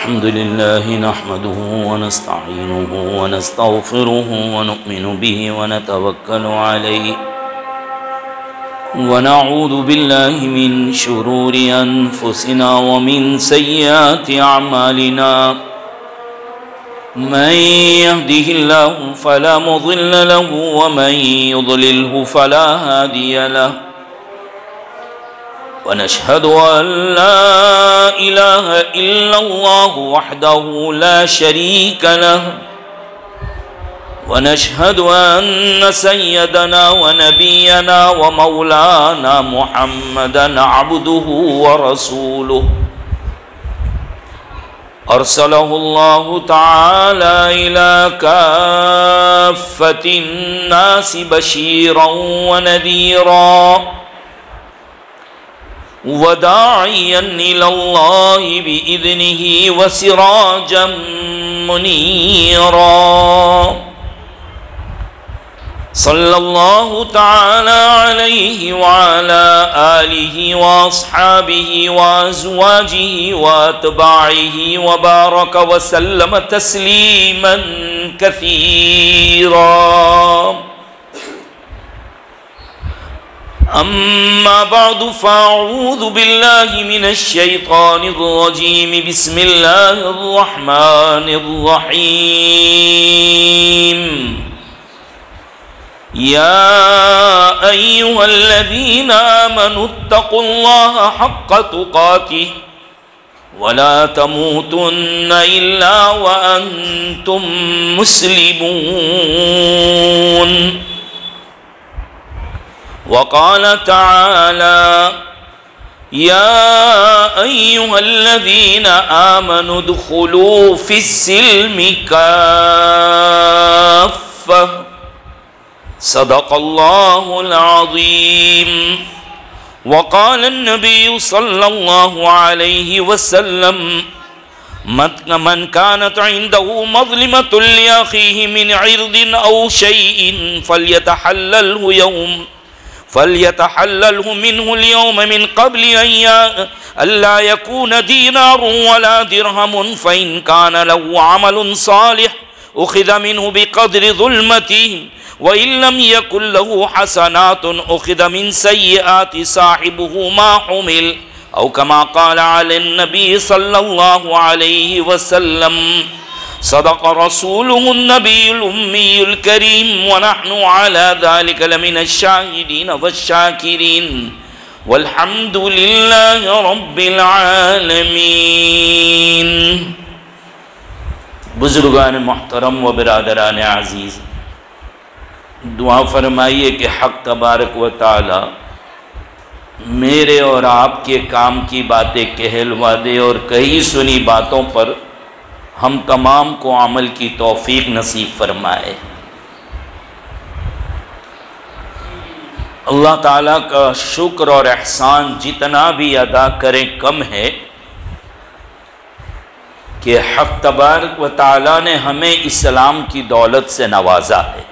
الحمد لله نحمده ونستعينه ونستغفره ونؤمن به ونتوكل عليه ونعوذ بالله من شرور أنفسنا ومن سيئات أعمالنا من يهده الله فلا مضل له ومن يضلله فلا هادي له ونشهد أن لا إله إلا الله وحده لا شريك له ونشهد أن سيدنا ونبينا ومولانا محمدا عبده ورسوله أرسله الله تعالى إلى كافة الناس بشيرا ونذيرا وداعيا إلى الله بإذنه وسراجا منيرا صلى الله تعالى عليه وعلى آله وأصحابه وأزواجه وأتباعه وبارك وسلم تسليما كثيرا أما بعد فأعوذ بالله من الشيطان الرجيم بسم الله الرحمن الرحيم يا أيها الذين آمنوا اتقوا الله حق تقاته ولا تموتن إلا وأنتم مسلمون وقال تعالى يا أيها الذين آمنوا ادخلوا في السلم كافة صدق الله العظيم وقال النبي صلى الله عليه وسلم من كانت عنده مظلمة لأخيه من عرض أو شيء فليتحلله منه اليوم من قبل أن لا يكون دينار ولا درهم فإن كان له عمل صالح أخذ منه بقدر ظلمته وإن لم يكن له حسنات أخذ من سيئات صاحبه ما حمل أو كما قال على النبي صلى الله عليه وسلم صدق رسوله النبي الأمي الكريم ونحن على ذلك لمن الشاهدين والشاكرين والحمد لله رب العالمين. بزرگان محترم و برادران عزیز، دعا فرمائیے کہ حق تبارک و تعالی میرے اور آپ کے کام کی باتیں کہلوا دے اور کئی سنی باتوں پر ہم تمام کو عمل کی توفیق نصیب فرمائے. اللہ تعالیٰ کا شکر اور احسان جتنا بھی ادا کریں کم ہے کہ حق تبارک و تعالیٰ نے ہمیں اسلام کی دولت سے نوازا ہے.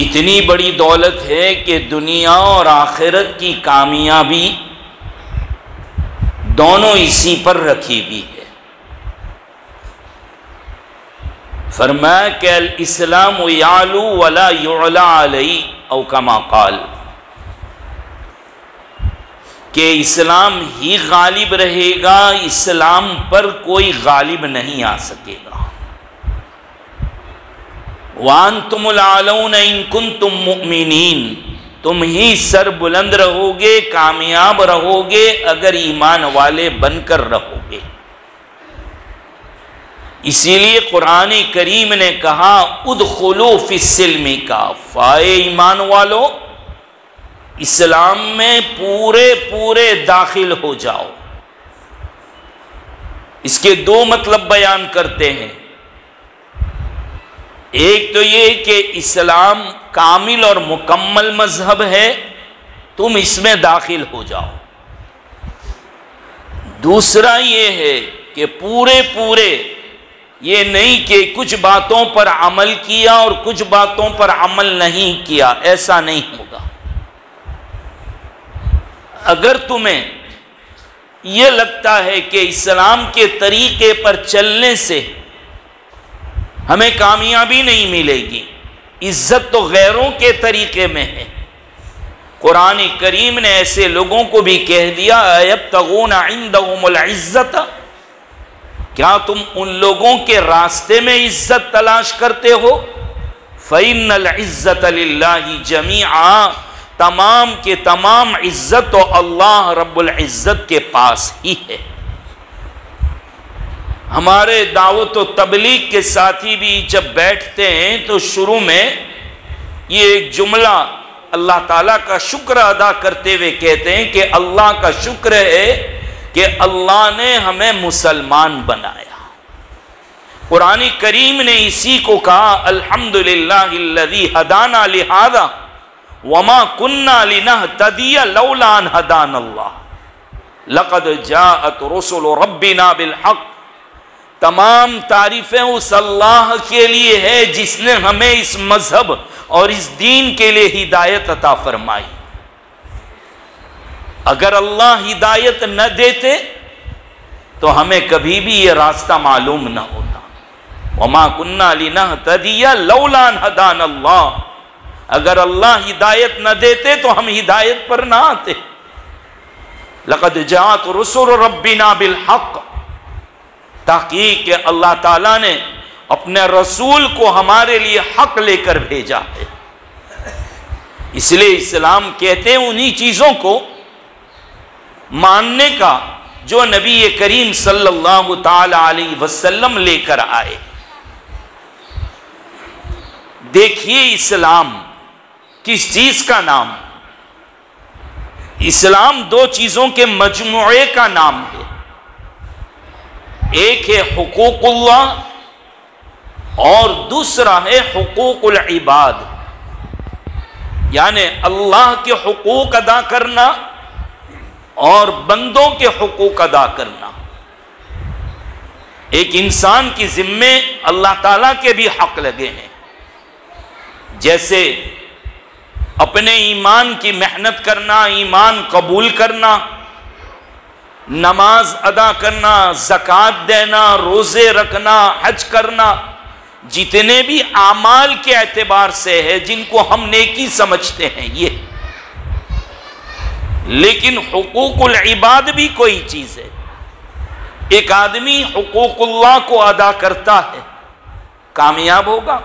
اتنی بڑی دولت ہے کہ دنیا اور آخرت کی کامیابی دونوں اسی پر رکھی ہوئی ہے. فرمایا کہ الاسلام یعلو ولا یعلا علیہ او کما قال، کہ اسلام ہی غالب رہے گا، اسلام پر کوئی غالب نہیں آ سکے گا. وانتم العالون ان کنتم مؤمنین، تم ہی سر بلند رہو گے، کامیاب رہو گے اگر ایمان والے بن کر رہو گے. اسی لیے قرآن کریم نے کہا ادخلوا فی السلم کافہ، ایمان والو اسلام میں پورے داخل ہو جاؤ. اس کے دو مطلب بیان کرتے ہیں. ایک تو یہ کہ اسلام کامل اور مکمل مذہب ہے، تم اس میں داخل ہو جاؤ. دوسرا یہ ہے کہ پورے یہ نہیں کہ کچھ باتوں پر عمل کیا اور کچھ باتوں پر عمل نہیں کیا، ایسا نہیں ہوگا. اگر تمہیں یہ لگتا ہے کہ اسلام کے طریقے پر چلنے سے ہمیں کامیابی نہیں ملے گی، عزت تو غیروں کے طریقے میں ہے، قرآن کریم نے ایسے لوگوں کو بھی کہہ دیا ایبتغون عندہم العزت، کیا تم ان لوگوں کے راستے میں عزت تلاش کرتے ہو؟ فإن العزت للہ جمیعا، تمام کے تمام عزت تو اللہ رب العزت کے پاس ہی ہے۔ ہمارے دعوت و تبلیغ کے ساتھی بھی جب بیٹھتے ہیں تو شروع میں یہ ایک جملہ اللہ تعالیٰ کا شکر ادا کرتے ہوئے کہتے ہیں کہ اللہ کا شکر ہے کہ اللہ نے ہمیں مسلمان بنایا۔ قرآن کریم نے اسی کو کہا الحمدللہ الذی ہدانا لہذا وما كنا لنهتدی لولا ان ہدانا اللہ لقد جاءت رسل ربنا بالحق، تمام تعریفیں اس اللہ کے لیے ہے جس نے ہمیں اس مذہب اور اس دین کے لیے ہدایت عطا فرمائی۔ اگر اللہ ہدایت نہ دیتے تو ہمیں کبھی بھی یہ راستہ معلوم نہ ہوتا۔ وما كنا لنهتدی لولا ان ہدانا اللہ، اگر اللہ ہدایت نہ دیتے تو ہم ہدایت پر نہ آتے۔ لقد جاءت رسل ربنا بالحق، تحقیق کہ اللہ تعالیٰ نے اپنے رسول کو ہمارے لیے حق لے کر بھیجا ہے۔ اس لیے اسلام کہتے ہیں انہی چیزوں کو ماننے کا جو نبی کریم صلی اللہ تعالی علیہ وسلم لے کر آئے۔ دیکھیے اسلام کس چیز کا نام؟ اسلام دو چیزوں کے مجموعے کا نام ہے، ایک ہے حقوق اللہ اور دوسرا ہے حقوق العباد، یعنی اللہ کے حقوق ادا کرنا اور بندوں کے حقوق ادا کرنا۔ ایک انسان کی ذمے اللہ تعالیٰ کے بھی حق لگے ہیں، جیسے اپنے ایمان کی محنت کرنا، ایمان قبول کرنا، نماز ادا کرنا، زکوٰۃ دینا، روزے رکھنا، حج کرنا، جتنے بھی اعمال کے اعتبار سے ہے جن کو ہم نیکی سمجھتے ہیں یہ۔ لیکن حقوق العباد بھی کوئی چیز ہے۔ ایک آدمی حقوق اللہ کو ادا کرتا ہے کامیاب ہوگا،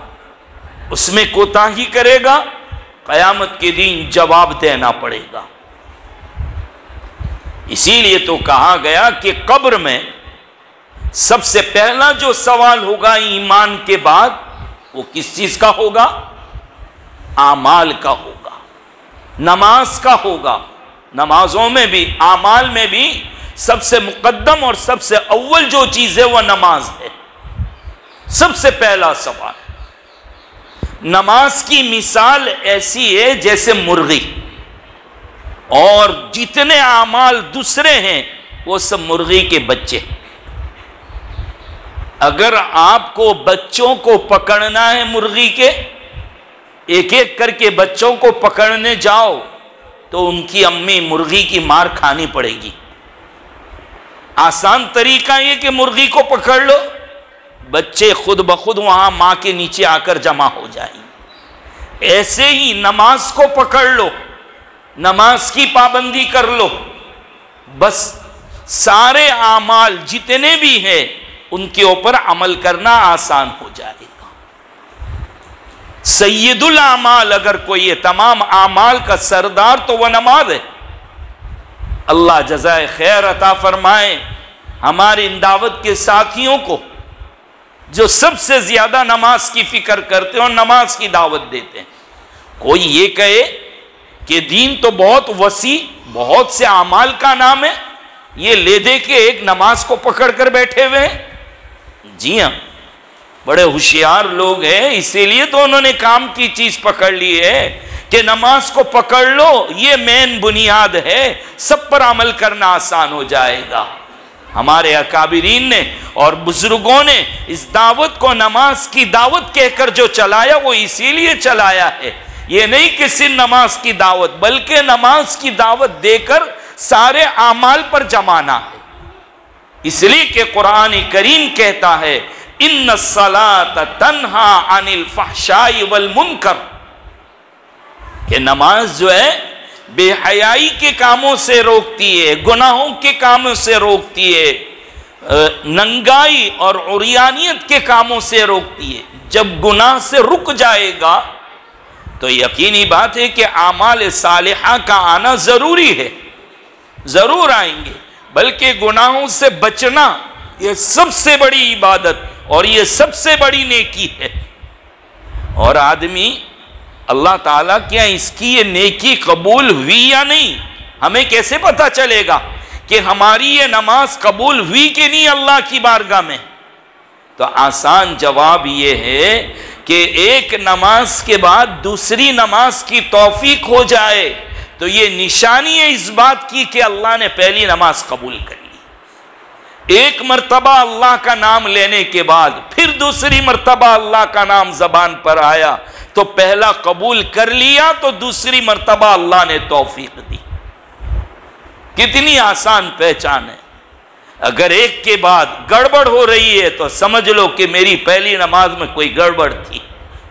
اس میں کوتاہی کرے گا قیامت کے دن جواب دینا پڑے گا۔ اسی لیے تو کہا گیا کہ قبر میں سب سے پہلا جو سوال ہوگا ایمان کے بعد وہ کس چیز کا ہوگا؟ اعمال کا ہوگا، نماز کا ہوگا۔ نمازوں میں بھی اعمال میں بھی سب سے مقدم اور سب سے اول جو چیز ہے وہ نماز ہے۔ سب سے پہلا سوال، نماز کی مثال ایسی ہے جیسے مرغی، اور جتنے اعمال دوسرے ہیں وہ سب مرغی کے بچے۔ اگر آپ کو بچوں کو پکڑنا ہے مرغی کے، ایک ایک کر کے بچوں کو پکڑنے جاؤ تو ان کی امی مرغی کی مار کھانی پڑے گی۔ آسان طریقہ یہ کہ مرغی کو پکڑ لو، بچے خود بخود وہاں ماں کے نیچے آ کر جمع ہو جائیں۔ ایسے ہی نماز کو پکڑ لو، نماز کی پابندی کر لو، بس سارے اعمال جتنے بھی ہیں ان کے اوپر عمل کرنا آسان ہو جائے گا۔ سید الاعمال اگر کوئی ہے، تمام اعمال کا سردار تو وہ نماز ہے۔ اللہ جزائے خیر عطا فرمائے ہمارے ان دعوت کے ساتھیوں کو جو سب سے زیادہ نماز کی فکر کرتے ہیں اور نماز کی دعوت دیتے ہیں۔ کوئی یہ کہے کہ دین تو بہت وسیع، بہت سے اعمال کا نام ہے، یہ لے دے کے ایک نماز کو پکڑ کر بیٹھے ہوئے ہیں۔ جی ہاں، بڑے ہوشیار لوگ ہیں، اسی لیے تو انہوں نے کام کی چیز پکڑ لی ہے کہ نماز کو پکڑ لو، یہ مین بنیاد ہے، سب پر عمل کرنا آسان ہو جائے گا۔ ہمارے اکابرین نے اور بزرگوں نے اس دعوت کو نماز کی دعوت کہہ کر جو چلایا وہ اسی لیے چلایا ہے، یہ نہیں کہ صرف نماز کی دعوت، بلکہ نماز کی دعوت دے کر سارے اعمال پر جمانا ہے۔ اس لیے کہ قرآن کریم کہتا ہے ان الصلاۃ تنہا عن الفحشاء والمنکر، کہ نماز جو ہے بے حیائی کے کاموں سے روکتی ہے، گناہوں کے کاموں سے روکتی ہے، ننگائی اور عریانیت کے کاموں سے روکتی ہے۔ جب گناہ سے رک جائے گا تو یقینی بات ہے کہ اعمال صالحہ کا آنا ضروری ہے، ضرور آئیں گے، بلکہ گناہوں سے بچنا یہ سب سے بڑی عبادت اور یہ سب سے بڑی نیکی ہے۔ اور آدمی اللہ تعالیٰ کیا اس کی یہ نیکی قبول ہوئی یا نہیں، ہمیں کیسے پتہ چلے گا کہ ہماری یہ نماز قبول ہوئی کہ نہیں اللہ کی بارگاہ میں؟ تو آسان جواب یہ ہے کہ ایک نماز کے بعد دوسری نماز کی توفیق ہو جائے تو یہ نشانی ہے اس بات کی کہ اللہ نے پہلی نماز قبول کر لی۔ ایک مرتبہ اللہ کا نام لینے کے بعد پھر دوسری مرتبہ اللہ کا نام زبان پر آیا تو پہلا قبول کر لیا تو دوسری مرتبہ اللہ نے توفیق دی۔ کتنی آسان پہچان ہے۔ اگر ایک کے بعد گڑبڑ ہو رہی ہے تو سمجھ لو کہ میری پہلی نماز میں کوئی گڑبڑ تھی،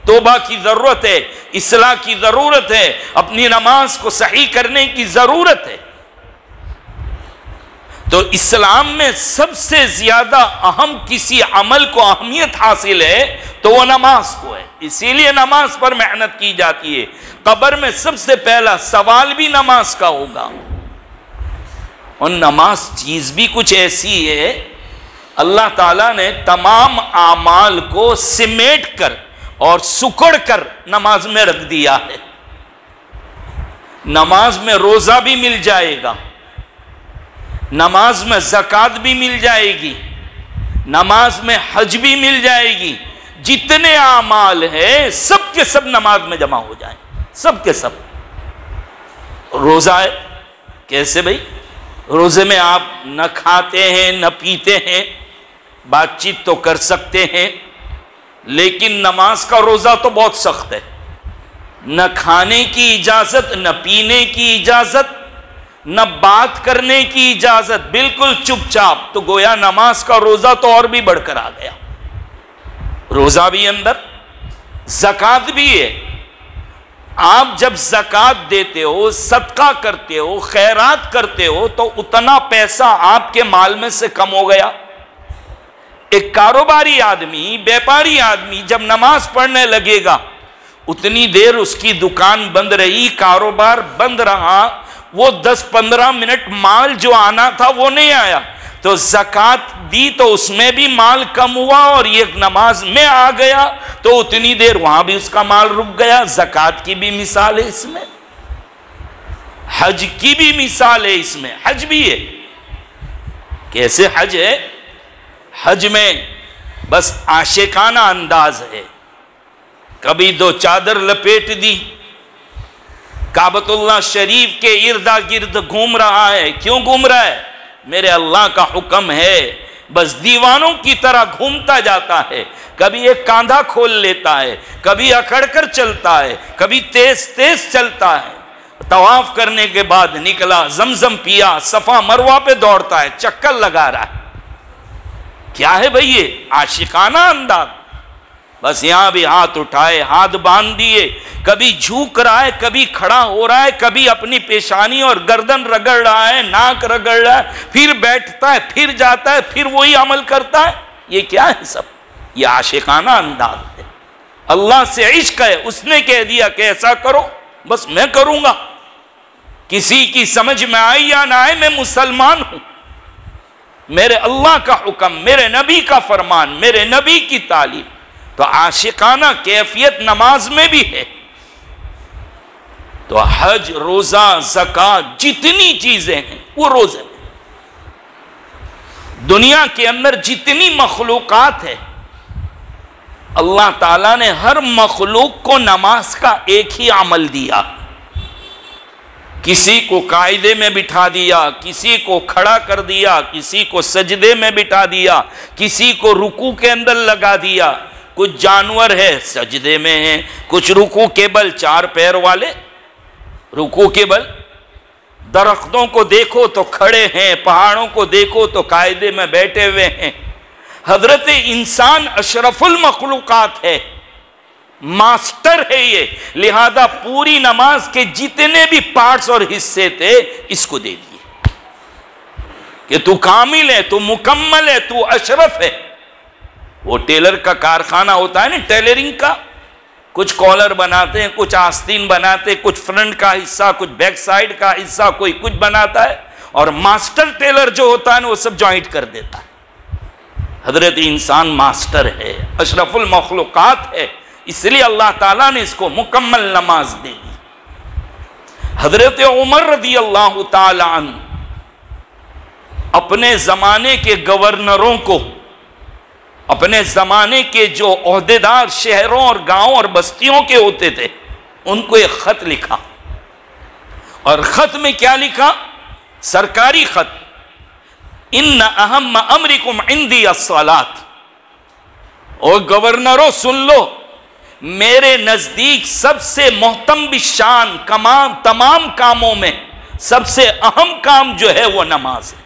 توبہ کی ضرورت ہے، اصلاح کی ضرورت ہے، اپنی نماز کو صحیح کرنے کی ضرورت ہے۔ تو اسلام میں سب سے زیادہ اہم کسی عمل کو اہمیت حاصل ہے تو وہ نماز کو ہے، اسی لیے نماز پر محنت کی جاتی ہے۔ قبر میں سب سے پہلا سوال بھی نماز کا ہوگا، اور نماز چیز بھی کچھ ایسی ہے اللہ تعالیٰ نے تمام اعمال کو سمیٹ کر اور سکڑ کر نماز میں رکھ دیا ہے۔ نماز میں روزہ بھی مل جائے گا، نماز میں زکوٰۃ بھی مل جائے گی، نماز میں حج بھی مل جائے گی، جتنے اعمال ہیں سب کے سب نماز میں جمع ہو جائیں، سب کے سب۔ روزہ ہے کیسے بھائی؟ روزے میں آپ نہ کھاتے ہیں نہ پیتے ہیں، بات چیت تو کر سکتے ہیں، لیکن نماز کا روزہ تو بہت سخت ہے، نہ کھانے کی اجازت، نہ پینے کی اجازت، نہ بات کرنے کی اجازت، بالکل چپ چاپ۔ تو گویا نماز کا روزہ تو اور بھی بڑھ کر آ گیا، روزہ بھی اندر، زکوٰۃ بھی ہے۔ آپ جب زکوٰۃ دیتے ہو، صدقہ کرتے ہو، خیرات کرتے ہو تو اتنا پیسہ آپ کے مال میں سے کم ہو گیا۔ ایک کاروباری آدمی، بیپاری آدمی جب نماز پڑھنے لگے گا اتنی دیر اس کی دکان بند رہی، کاروبار بند رہا، وہ 10-15 منٹ مال جو آنا تھا وہ نہیں آیا، تو زکوٰۃ دی تو اس میں بھی مال کم ہوا، اور یہ نماز میں آ گیا تو اتنی دیر وہاں بھی اس کا مال رک گیا۔ زکوٰۃ کی بھی مثال ہے اس میں، حج کی بھی مثال ہے اس میں۔ حج بھی ہے، کیسے حج ہے؟ حج میں بس عاشقانہ انداز ہے، کبھی 2 چادر لپیٹ دی، کعبۃ اللہ شریف کے اردا گرد گھوم رہا ہے۔ کیوں گھوم رہا ہے؟ میرے اللہ کا حکم ہے، بس دیوانوں کی طرح گھومتا جاتا ہے، کبھی ایک کاندھا کھول لیتا ہے، کبھی اکڑ کر چلتا ہے، کبھی تیز تیز چلتا ہے۔ طواف کرنے کے بعد نکلا، زمزم پیا، صفا مروہ پہ دوڑتا ہے، چکر لگا رہا ہے۔ کیا ہے بھئی یہ؟ عاشقانہ انداز۔ بس یہاں بھی ہاتھ اٹھائے، ہاتھ باندھ دیے، کبھی جھوک رہا ہے، کبھی کھڑا ہو رہا ہے، کبھی اپنی پیشانی اور گردن رگڑ رہا ہے، ناک رگڑ رہا ہے، پھر بیٹھتا ہے، پھر جاتا ہے، پھر وہی عمل کرتا ہے۔ یہ کیا ہے سب؟ یہ عاشقانہ انداز ہے۔ اللہ سے عشق ہے، اس نے کہہ دیا کہ ایسا کرو، بس میں کروں گا، کسی کی سمجھ میں آئی یا نہ آئے، میں مسلمان ہوں، میرے اللہ کا حکم، میرے نبی کا فرمان، میرے نبی کی تعلیم۔ تو عاشقانہ کیفیت نماز میں بھی ہے۔ تو حج، روزہ، زکوٰۃ، جتنی چیزیں ہیں وہ روزے میں۔ دنیا کے اندر جتنی مخلوقات ہے اللہ تعالیٰ نے ہر مخلوق کو نماز کا ایک ہی عمل دیا، کسی کو قاعدے میں بٹھا دیا، کسی کو کھڑا کر دیا، کسی کو سجدے میں بٹھا دیا، کسی کو رکوع کے اندر لگا دیا۔ کچھ جانور ہے سجدے میں ہیں، کچھ رکوع کے بل 4 پیر والے، رکوع کے بل درختوں کو دیکھو تو کھڑے ہیں، پہاڑوں کو دیکھو تو قاعدے میں بیٹھے ہوئے ہیں۔ حضرت انسان اشرف المخلوقات ہے، ماسٹر ہے یہ، لہذا پوری نماز کے جتنے بھی پارٹس اور حصے تھے اس کو دے دیے کہ تو کامل ہے، تو مکمل ہے، تو اشرف ہے۔ وہ ٹیلر کا کارخانہ ہوتا ہے نا، ٹیلرنگ کا، کچھ کالر بناتے ہیں، کچھ آستین بناتے ہیں، کچھ فرنٹ کا حصہ، کچھ بیک سائیڈ کا حصہ، کوئی کچھ بناتا ہے، اور ماسٹر ٹیلر جو ہوتا ہے نا وہ سب جوائنٹ کر دیتا ہے۔ حضرت انسان ماسٹر ہے، اشرف المخلوقات ہے، اس لیے اللہ تعالیٰ نے اس کو مکمل نماز دے دی۔ حضرت عمر رضی اللہ تعالی عنہ اپنے زمانے کے گورنروں کو، اپنے زمانے کے جو عہدیدار شہروں اور گاؤں اور بستیوں کے ہوتے تھے، ان کو ایک خط لکھا، اور خط میں کیا لکھا؟ سرکاری خط، ان اہم امرکم عندی الصلاۃ، اور گورنروں سن لو، میرے نزدیک سب سے محتم بشان تمام کاموں میں سب سے اہم کام جو ہے وہ نماز ہے۔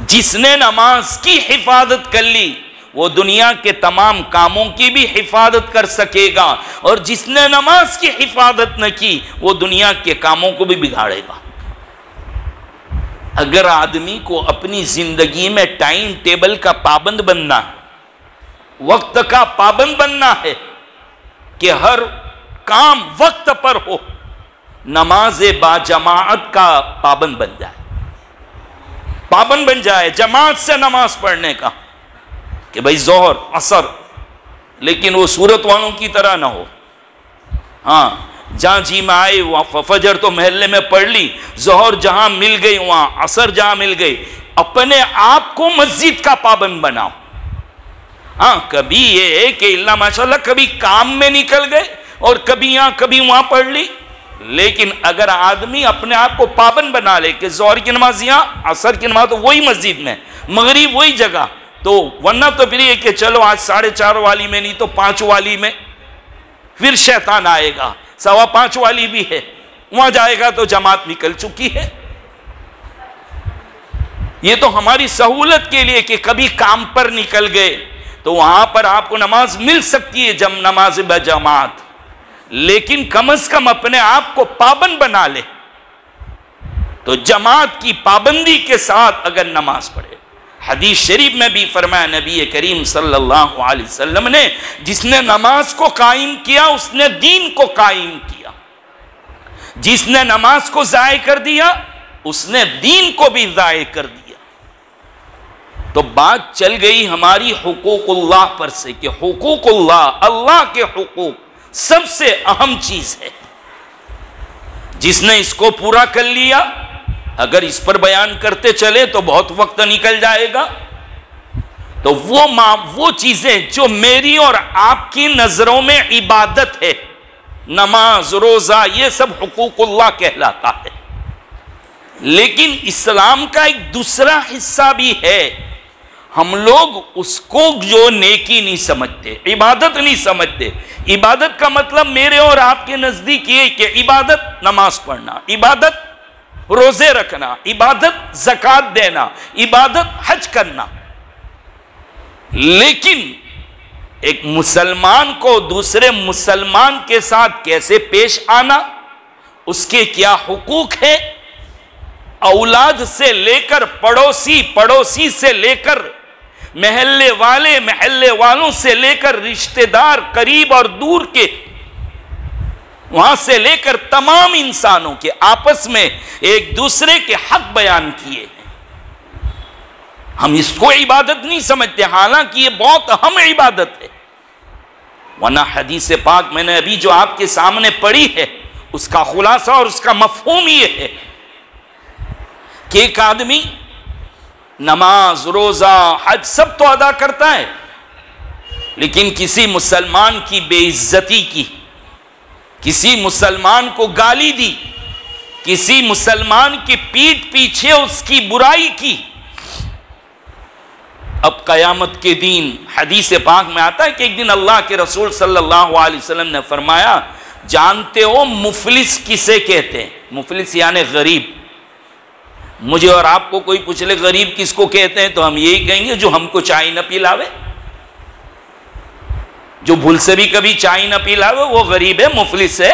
جس نے نماز کی حفاظت کر لی وہ دنیا کے تمام کاموں کی بھی حفاظت کر سکے گا، اور جس نے نماز کی حفاظت نہ کی وہ دنیا کے کاموں کو بھی بگاڑے گا۔ اگر آدمی کو اپنی زندگی میں ٹائم ٹیبل کا پابند بننا ہے، وقت کا پابند بننا ہے کہ ہر کام وقت پر ہو، نماز باجماعت کا پابند بن جائے، پابند بن جائے جماعت سے نماز پڑھنے کا، کہ بھئی ظہر عصر، لیکن وہ صورت والوں کی طرح نہ ہو، ہاں جہاں جی میں آئے وہاں فجر تو محلے میں پڑھ لی، ظہر جہاں مل گئی وہاں، عصر جہاں مل گئی، اپنے آپ کو مسجد کا پابند بناؤ۔ ہاں کبھی یہ ہے کہ اللہ ماشاءاللہ کبھی کام میں نکل گئے اور کبھی یہاں کبھی وہاں پڑھ لی، لیکن اگر آدمی اپنے آپ کو پابند بنا لے کہ ظہر کی نماز یہاں، عصر کی نماز تو وہی مسجد میں، مغرب وہی جگہ، تو ورنہ تو پھر یہ کہ چلو آج 4:30 والی میں نہیں تو 5 والی میں، پھر شیطان آئے گا، 5:15 والی بھی ہے، وہاں جائے گا تو جماعت نکل چکی ہے۔ یہ تو ہماری سہولت کے لیے کہ کبھی کام پر نکل گئے تو وہاں پر آپ کو نماز مل سکتی ہے، نماز بجماعت، لیکن کم از کم اپنے آپ کو پابند بنا لے تو جماعت کی پابندی کے ساتھ اگر نماز پڑھے۔ حدیث شریف میں بھی فرمایا نبی کریم صلی اللہ علیہ وسلم نے، جس نے نماز کو قائم کیا اس نے دین کو قائم کیا، جس نے نماز کو ضائع کر دیا اس نے دین کو بھی ضائع کر دیا۔ تو بات چل گئی ہماری حقوق اللہ پر سے کہ حقوق اللہ، اللہ کے حقوق سب سے اہم چیز ہے۔ جس نے اس کو پورا کر لیا، اگر اس پر بیان کرتے چلے تو بہت وقت نکل جائے گا، تو وہ چیزیں جو میری اور آپ کی نظروں میں عبادت ہے، نماز روزہ، یہ سب حقوق اللہ کہلاتا ہے۔ لیکن اسلام کا ایک دوسرا حصہ بھی ہے، ہم لوگ اس کو جو نیکی نہیں سمجھتے، عبادت نہیں سمجھتے۔ عبادت کا مطلب میرے اور آپ کے نزدیک یہ کہ عبادت نماز پڑھنا، عبادت روزے رکھنا، عبادت زکوٰۃ دینا، عبادت حج کرنا۔ لیکن ایک مسلمان کو دوسرے مسلمان کے ساتھ کیسے پیش آنا، اس کے کیا حقوق ہیں، اولاد سے لے کر پڑوسی سے لے کر محلے والوں سے لے کر رشتہ دار قریب اور دور کے، وہاں سے لے کر تمام انسانوں کے آپس میں ایک دوسرے کے حق بیان کیے ہیں۔ ہم اس کو عبادت نہیں سمجھتے، حالانکہ یہ بہت اہم عبادت ہے۔ ورنہ حدیث پاک میں نے ابھی جو آپ کے سامنے پڑھی ہے، اس کا خلاصہ اور اس کا مفہوم یہ ہے کہ ایک آدمی نماز روزہ حج سب تو ادا کرتا ہے، لیکن کسی مسلمان کی بے عزتی کی، کسی مسلمان کو گالی دی، کسی مسلمان کی پیٹھ پیچھے اس کی برائی کی، اب قیامت کے دن حدیث پاک میں آتا ہے کہ ایک دن اللہ کے رسول صلی اللہ علیہ وسلم نے فرمایا جانتے ہو مفلس کسے کہتے ہیں؟ مفلس یعنی غریب. مجھے اور آپ کو کوئی پوچھ لے غریب کس کو کہتے ہیں تو ہم یہی کہیں گے جو ہم کو چائے نہ پلاوے. جو بھول سے بھی کبھی چائے نہ پلاوے وہ غریب ہے، مفلس ہے.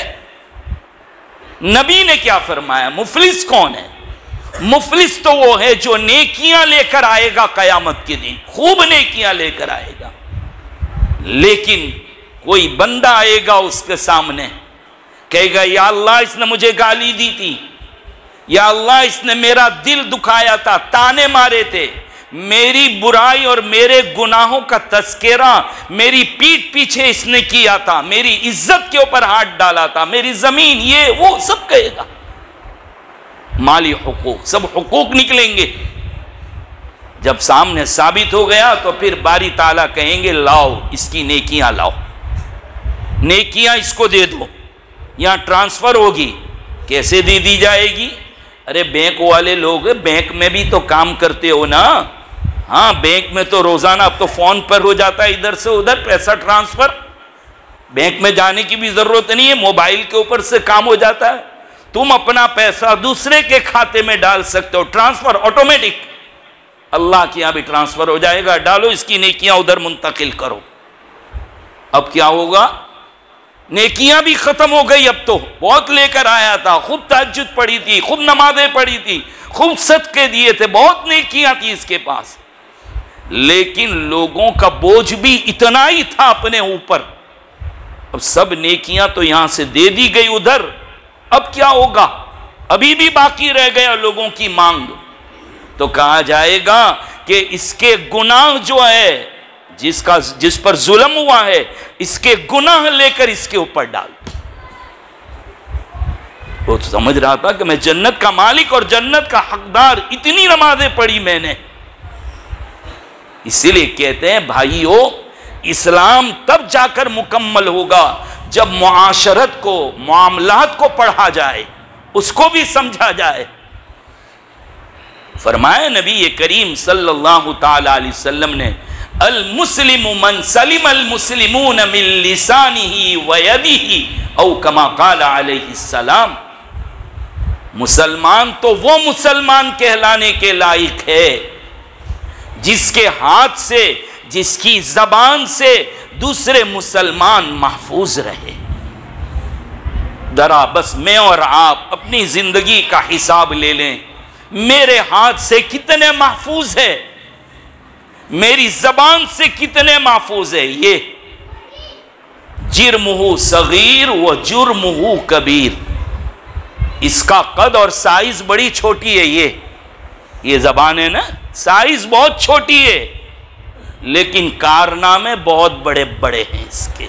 نبی نے کیا فرمایا؟ مفلس کون ہے؟ مفلس تو وہ ہے جو نیکیاں لے کر آئے گا قیامت کے دن، خوب نیکیاں لے کر آئے گا، لیکن کوئی بندہ آئے گا اس کے سامنے کہے گا یا اللہ اس نے مجھے گالی دی تھی، یا اللہ اس نے میرا دل دکھایا تھا، تانے مارے تھے، میری برائی اور میرے گناہوں کا تذکرہ میری پیٹھ پیچھے اس نے کیا تھا، میری عزت کے اوپر ہاتھ ڈالا تھا، میری زمین یہ وہ سب کہے گا. مالی حقوق سب حقوق نکلیں گے. جب سامنے ثابت ہو گیا تو پھر باری تعالیٰ کہیں گے لاؤ اس کی نیکیاں لاؤ، نیکیاں اس کو دے دو، یہاں ٹرانسفر ہوگی. کیسے دے دی جائے گی؟ ارے بینک والے لوگ بینک میں بھی تو کام کرتے ہو نا. ہاں بینک میں تو روزانہ اب تو فون پر ہو جاتا ہے ادھر سے ادھر پیسہ ٹرانسفر، بینک میں جانے کی بھی ضرورت نہیں ہے، موبائل کے اوپر سے کام ہو جاتا ہے. تم اپنا پیسہ دوسرے کے کھاتے میں ڈال سکتے ہو، ٹرانسفر آٹومیٹک. اللہ کے یہاں بھی ٹرانسفر ہو جائے گا، ڈالو اس کی نیکیاں ادھر منتقل کرو. اب کیا ہوگا؟ نیکیاں بھی ختم ہو گئی. اب تو بہت لے کر آیا تھا، خوب تہجد پڑھی تھی، خوب نمازیں پڑھی تھی، خوب صدقے دیے تھے، بہت نیکیاں تھی اس کے پاس، لیکن لوگوں کا بوجھ بھی اتنا ہی تھا اپنے اوپر. اب سب نیکیاں تو یہاں سے دے دی گئی ادھر، اب کیا ہوگا؟ ابھی بھی باقی رہ گیا لوگوں کی مانگ. تو کہا جائے گا کہ اس کے گناہ جو ہے جس پر ظلم ہوا ہے اس کے گناہ لے کر اس کے اوپر ڈال. وہ سمجھ رہا تھا کہ میں جنت کا مالک اور جنت کا حقدار، اتنی نمازیں پڑھی میں نے. اسی لیے کہتے ہیں بھائیو اسلام تب جا کر مکمل ہوگا جب معاشرت کو، معاملات کو پڑھا جائے، اس کو بھی سمجھا جائے. فرمایا نبی کریم صلی اللہ تعالی علیہ وسلم نے المسلم من سلم المسلمون من لسانه ويده او كما قال علیہ السلام. مسلمان تو وہ مسلمان کہلانے کے لائق ہے جس کے ہاتھ سے، جس کی زبان سے دوسرے مسلمان محفوظ رہے. ذرا بس میں اور آپ اپنی زندگی کا حساب لے لیں، میرے ہاتھ سے کتنے محفوظ ہے، میری زبان سے کتنے محفوظ ہے. یہ جرمہ صغیر و جرمہ کبیر، اس کا قد اور سائز بڑی چھوٹی ہے. یہ زبان ہے نا، سائز بہت چھوٹی ہے لیکن کارنامے بہت بڑے بڑے ہیں اس کے.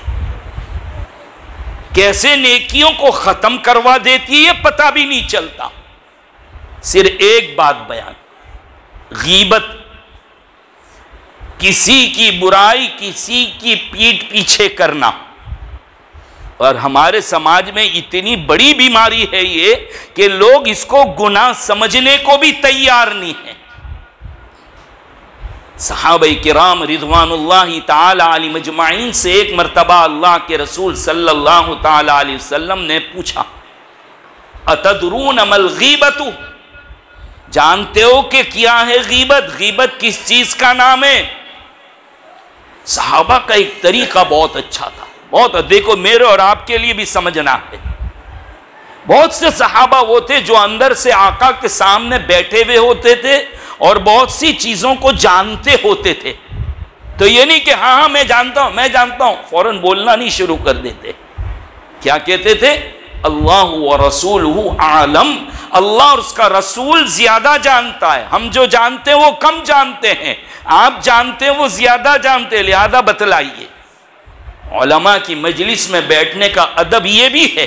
کیسے نیکیوں کو ختم کروا دیتی ہے پتہ بھی نہیں چلتا. صرف ایک بات بیان، غیبت، کسی کی برائی، کسی کی پیٹھ پیچھے کرنا. اور ہمارے سماج میں اتنی بڑی بیماری ہے یہ کہ لوگ اس کو گناہ سمجھنے کو بھی تیار نہیں ہیں. صحابہ کرام رضوان اللہ تعالی علیہم اجمعین سے ایک مرتبہ اللہ کے رسول صلی اللہ تعالی علیہ وسلم نے پوچھا اتدرون ما الغیبۃ، جانتے ہو کہ کیا ہے غیبت؟ غیبت کس چیز کا نام ہے؟ صحابہ کا ایک طریقہ بہت اچھا تھا، بہت. دیکھو میرے اور آپ کے لیے بھی سمجھنا ہے. بہت سے صحابہ وہ تھے جو اندر سے آقا کے سامنے بیٹھے ہوئے ہوتے تھے اور بہت سی چیزوں کو جانتے ہوتے تھے. تو یہ نہیں کہ ہاں میں جانتا ہوں، میں جانتا ہوں، فوراً بولنا نہیں شروع کر دیتے. کیا کہتے تھے؟ اللہ ورسولہ عالم، اللہ اور اس کا رسول زیادہ جانتا ہے، ہم جو جانتے ہیں وہ کم جانتے ہیں، آپ جانتے ہیں وہ زیادہ جانتے ہیں، لہذا بتلائیے. علماء کی مجلس میں بیٹھنے کا ادب یہ بھی ہے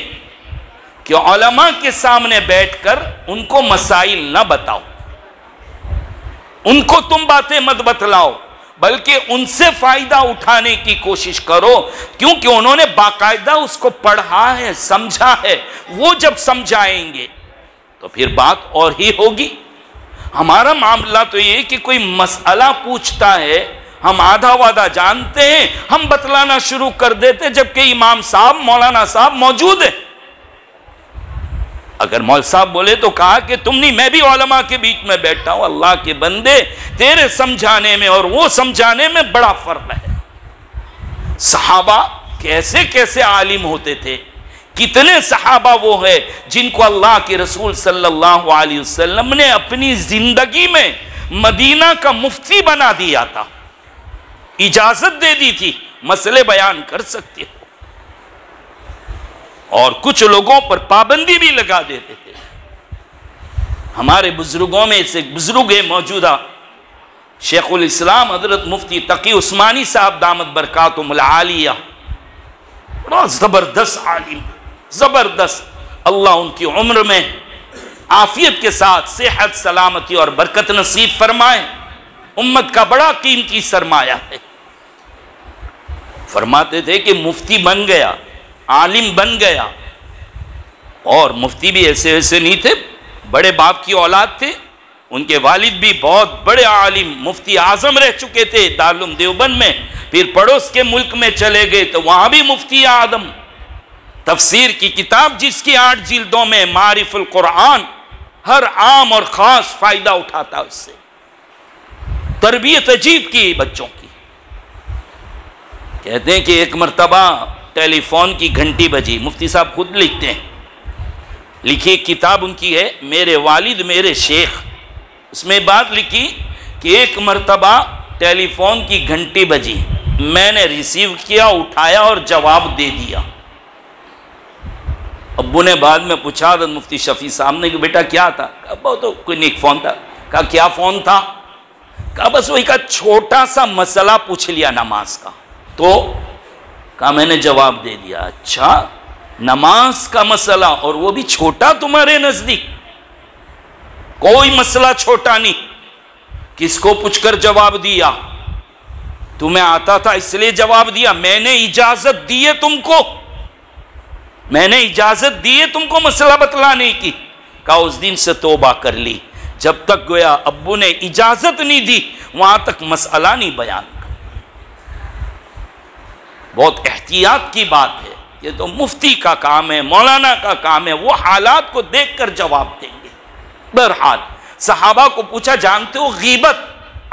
کہ علماء کے سامنے بیٹھ کر ان کو مسائل نہ بتاؤ، ان کو تم باتیں مت بتلاؤ، بلکہ ان سے فائدہ اٹھانے کی کوشش کرو، کیونکہ انہوں نے باقاعدہ اس کو پڑھا ہے، سمجھا ہے. وہ جب سمجھائیں گے تو پھر بات اور ہی ہوگی. ہمارا معاملہ تو یہ کہ کوئی مسئلہ پوچھتا ہے ہم آدھا وعدہ جانتے ہیں، ہم بتلانا شروع کر دیتے جبکہ امام صاحب مولانا صاحب موجود ہیں۔ اگر مول صاحب بولے تو کہا کہ تم نہیں، میں بھی علماء کے بیچ میں بیٹھا ہوں۔ اللہ کے بندے، تیرے سمجھانے میں اور وہ سمجھانے میں بڑا فرق ہے۔ صحابہ کیسے کیسے عالم ہوتے تھے، کتنے صحابہ وہ ہیں جن کو اللہ کے رسول صلی اللہ علیہ وسلم نے اپنی زندگی میں مدینہ کا مفتی بنا دیا تھا، اجازت دے دی تھی، مسئلے بیان کر سکتے ہو، اور کچھ لوگوں پر پابندی بھی لگا دیتے تھے۔ ہمارے بزرگوں میں سے ایک بزرگ ہے موجودہ، شیخ الاسلام حضرت مفتی تقی عثمانی صاحب دامت برکاتہم العالیہ، بڑا زبردست عالم، زبردست۔ اللہ ان کی عمر میں عافیت کے ساتھ صحت، سلامتی اور برکت نصیب فرمائے، امت کا بڑا قیمتی سرمایہ ہے۔ فرماتے تھے کہ مفتی بن گیا، عالم بن گیا، اور مفتی بھی ایسے ایسے نہیں تھے، بڑے باپ کی اولاد تھے، ان کے والد بھی بہت بڑے عالم مفتی اعظم رہ چکے تھے دارالعلوم دیوبند میں، پھر پڑوس کے ملک میں چلے گئے تو وہاں بھی مفتی اعظم، تفسیر کی کتاب جس کی 8 جلدوں میں معارف القرآن، ہر عام اور خاص فائدہ اٹھاتا اس سے، تربیت عجیب کی بچوں کی۔ کہتے ہیں کہ ایک مرتبہ ٹیلی فون کی گھنٹی بجی، مفتی صاحب خود لکھتے ہیں، لکھی کتاب ان کی ہے میرے والد میرے شیخ، اس میں بات لکھی کہ ایک مرتبہ ٹیلی فون کی گھنٹی بجی، میں نے ریسیو کیا، اٹھایا اور جواب دے دیا۔ ابو نے بعد میں پوچھا حضرت مفتی شفیع صاحب نے کہ بیٹا کیا تھا؟ کہا وہ تو کوئی نیک فون تھا۔ کہا کیا فون تھا؟ کہا بس وہی کا چھوٹا سا مسئلہ پوچھ لیا نماز کا، تو کہا میں نے جواب دے دیا۔ اچھا، نماز کا مسئلہ اور وہ بھی چھوٹا تمہارے نزدیک؟ کوئی مسئلہ چھوٹا نہیں، کس کو پوچھ کر جواب دیا؟ تمہیں آتا تھا اس لیے جواب دیا؟ میں نے اجازت دی ہے تم کو، میں نے اجازت دی ہے تم کو مسئلہ بتلانے کی۔ کہا اس دن سے توبہ کر لی، جب تک گویا ابو نے اجازت نہیں دی وہاں تک مسئلہ نہیں بیان کر۔ بہت احتیاط کی بات ہے، یہ تو مفتی کا کام ہے، مولانا کا کام ہے، وہ حالات کو دیکھ کر جواب دیں گے۔ بہرحال صحابہ کو پوچھا جانتے ہو غیبت،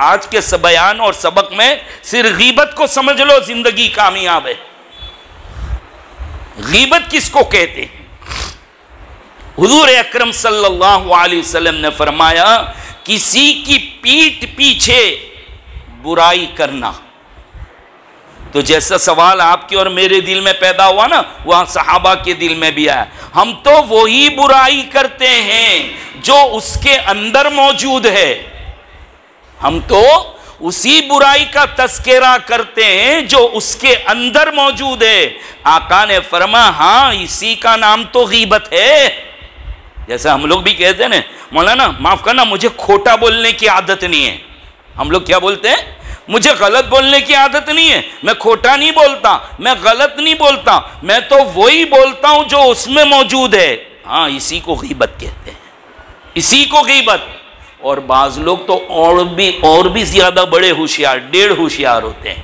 آج کے بیان اور سبق میں صرف غیبت کو سمجھ لو زندگی کامیاب ہے۔ غیبت کس کو کہتے ہیں؟ حضور اکرم صلی اللہ علیہ وسلم نے فرمایا کسی کی پیٹھ پیچھے برائی کرنا۔ تو جیسا سوال آپ کے اور میرے دل میں پیدا ہوا نا، وہاں صحابہ کے دل میں بھی آیا، ہم تو وہی برائی کرتے ہیں جو اس کے اندر موجود ہے، ہم تو اسی برائی کا تذکرہ کرتے ہیں جو اس کے اندر موجود ہے۔ آقا نے فرمایا ہاں اسی کا نام تو غیبت ہے۔ جیسا ہم لوگ بھی کہتے ہیں نا مولانا معاف کرنا مجھے کھوٹا بولنے کی عادت نہیں ہے، ہم لوگ کیا بولتے ہیں؟ مجھے غلط بولنے کی عادت نہیں ہے، میں کھوٹا نہیں بولتا، میں غلط نہیں بولتا، میں تو وہی بولتا ہوں جو اس میں موجود ہے۔ ہاں اسی کو غیبت کہتے ہیں، اسی کو غیبت۔ اور بعض لوگ تو اور بھی زیادہ بڑے ہوشیار، 1.5 ہوشیار ہوتے ہیں،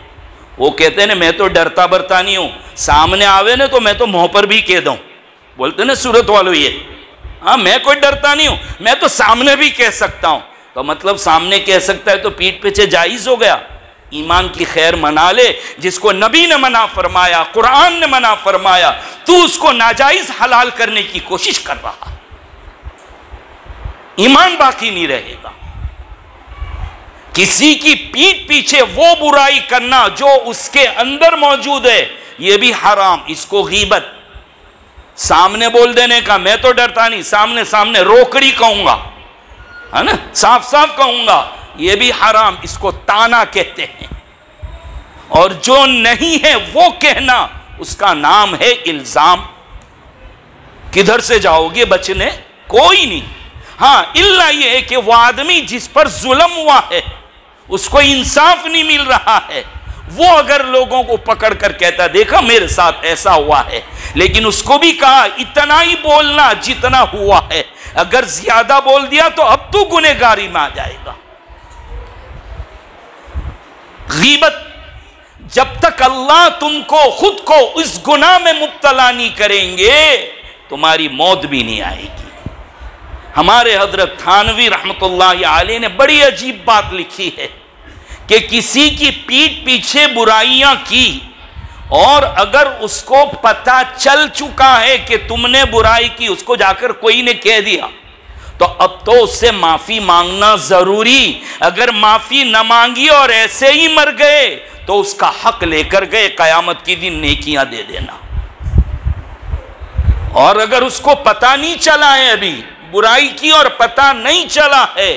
وہ کہتے ہیں نا میں تو ڈرتا برتا نہیں ہوں، سامنے آوے نا تو میں تو منہ پر بھی کہہ دوں، بولتے نا صورت والو یہ، ہاں میں کوئی ڈرتا نہیں ہوں، میں تو سامنے بھی کہہ سکتا ہوں۔ تو مطلب سامنے کہہ سکتا ہے تو پیٹھ پیچھے جائز ہو گیا؟ ایمان کی خیر منا لے، جس کو نبی نے منع فرمایا، قرآن نے منع فرمایا، تو اس کو ناجائز حلال کرنے کی کوشش کر رہا، ایمان باقی نہیں رہے گا۔ کسی کی پیٹھ پیچھے وہ برائی کرنا جو اس کے اندر موجود ہے، یہ بھی حرام، اس کو غیبت۔ سامنے بول دینے کا میں تو ڈرتا نہیں، سامنے روکڑی کہوں گا، ہے نا، صاف صاف کہوں گا، یہ بھی حرام، اس کو تانا کہتے ہیں۔ اور جو نہیں ہے وہ کہنا، اس کا نام ہے الزام۔ کدھر سے جاؤ گے بچنے؟ کوئی نہیں۔ ہاں الا یہ ہے کہ وہ آدمی جس پر ظلم ہوا ہے، اس کو انصاف نہیں مل رہا ہے، وہ اگر لوگوں کو پکڑ کر کہتا دیکھا میرے ساتھ ایسا ہوا ہے، لیکن اس کو بھی کہا اتنا ہی بولنا جتنا ہوا ہے، اگر زیادہ بول دیا تو اب تو گنہگاری میں آ جائے گا۔ غیبت جب تک اللہ تم کو خود کو اس گناہ میں مبتلا نہیں کریں گے تمہاری موت بھی نہیں آئے گی۔ ہمارے حضرت تھانوی رحمت اللہ علیہ نے بڑی عجیب بات لکھی ہے کہ کسی کی پیٹھ پیچھے برائیاں کی اور اگر اس کو پتہ چل چکا ہے کہ تم نے برائی کی، اس کو جا کر کوئی نے کہہ دیا، تو اب تو اس سے معافی مانگنا ضروری۔ اگر معافی نہ مانگی اور ایسے ہی مر گئے تو اس کا حق لے کر گئے، قیامت کے دن نیکیاں دے دینا۔ اور اگر اس کو پتہ نہیں چلا ہے ابھی برائی کی اور پتہ نہیں چلا ہے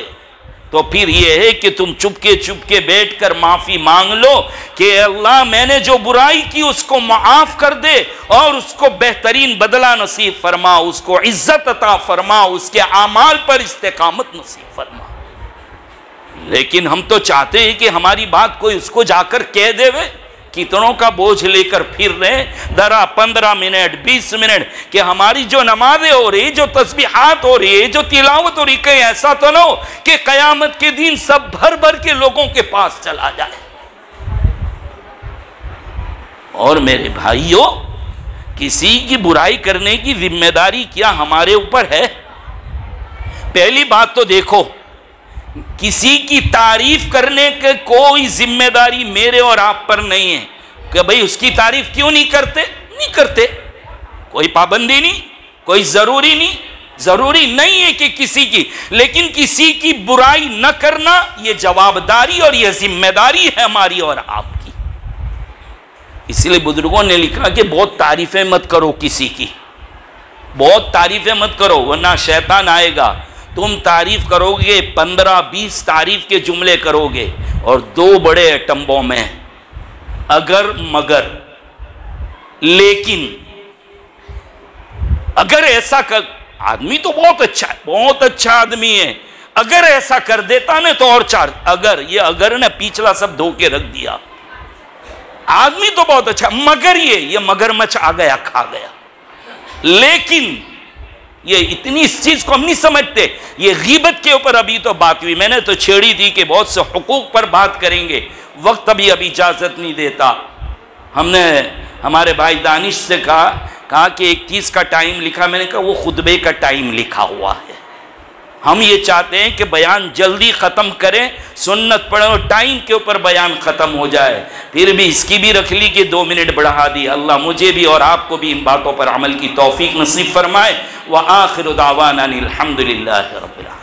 تو پھر یہ ہے کہ تم چپ کے بیٹھ کر معافی مانگ لو کہ اللہ میں نے جو برائی کی اس کو معاف کر دے اور اس کو بہترین بدلہ نصیب فرما، اس کو عزت عطا فرما، اس کے اعمال پر استقامت نصیب فرما۔ لیکن ہم تو چاہتے ہیں کہ ہماری بات کوئی اس کو جا کر کہہ دے وے، کتنوں کا بوجھ لے کر پھر رہے 15 منٹ 20 منٹ کہ ہماری جو نمازیں ہو رہی، جو تسبیحات ہو رہی ہے، جو تلاوت ہو رہی، کہیں ایسا تو نہ ہو کہ قیامت کے دن سب بھر کے لوگوں کے پاس چلا جائے۔ اور میرے بھائیوں، کسی کی برائی کرنے کی ذمہ داری کیا ہمارے اوپر ہے؟ پہلی بات تو دیکھو، کسی کی تعریف کرنے کے کوئی ذمہ داری میرے اور آپ پر نہیں ہے کہ بھئی اس کی تعریف کیوں نہیں کرتے، کوئی پابندی نہیں، کوئی ضروری نہیں ہے کہ کسی کی، لیکن کسی کی برائی نہ کرنا یہ جوابداری اور یہ ذمہ داری ہے ہماری اور آپ کی۔ اس لیے بزرگوں نے لکھا کہ بہت تعریفیں مت کرو کسی کی، بہت تعریفیں مت کرو ورنہ شیطان آئے گا۔ تم تعریف کرو گے 15-20 تعریف کے جملے کرو گے اور 2 بڑے ایٹمبوں میں اگر مگر، لیکن اگر ایسا کر، آدمی تو بہت اچھا آدمی ہے، اگر ایسا کر دیتا نا تو اور 4، اگر یہ اگر نے پچھلا سب دھو کے رکھ دیا۔ آدمی تو بہت اچھا، مگر یہ مگرمچھ آ گیا کھا گیا۔ لیکن یہ اتنی اس چیز کو ہم نہیں سمجھتے۔ یہ غیبت کے اوپر ابھی تو بات ہوئی، میں نے تو چھیڑی تھی کہ بہت سے حقوق پر بات کریں گے، وقت ابھی اجازت نہیں دیتا۔ ہم نے ہمارے بھائی دانش سے کہا کہ ایک چیز کا ٹائم لکھا، میں نے کہا وہ خطبے کا ٹائم لکھا ہوا ہے۔ ہم یہ چاہتے ہیں کہ بیان جلدی ختم کریں، سنت پڑھیں اور ٹائم کے اوپر بیان ختم ہو جائے۔ پھر بھی اس کی بھی رکھ لی کہ 2 منٹ بڑھا دی۔ اللہ مجھے بھی اور آپ کو بھی ان باتوں پر عمل کی توفیق نصیب فرمائے۔ وآخر دعوانا الحمدللہ رب العالمین۔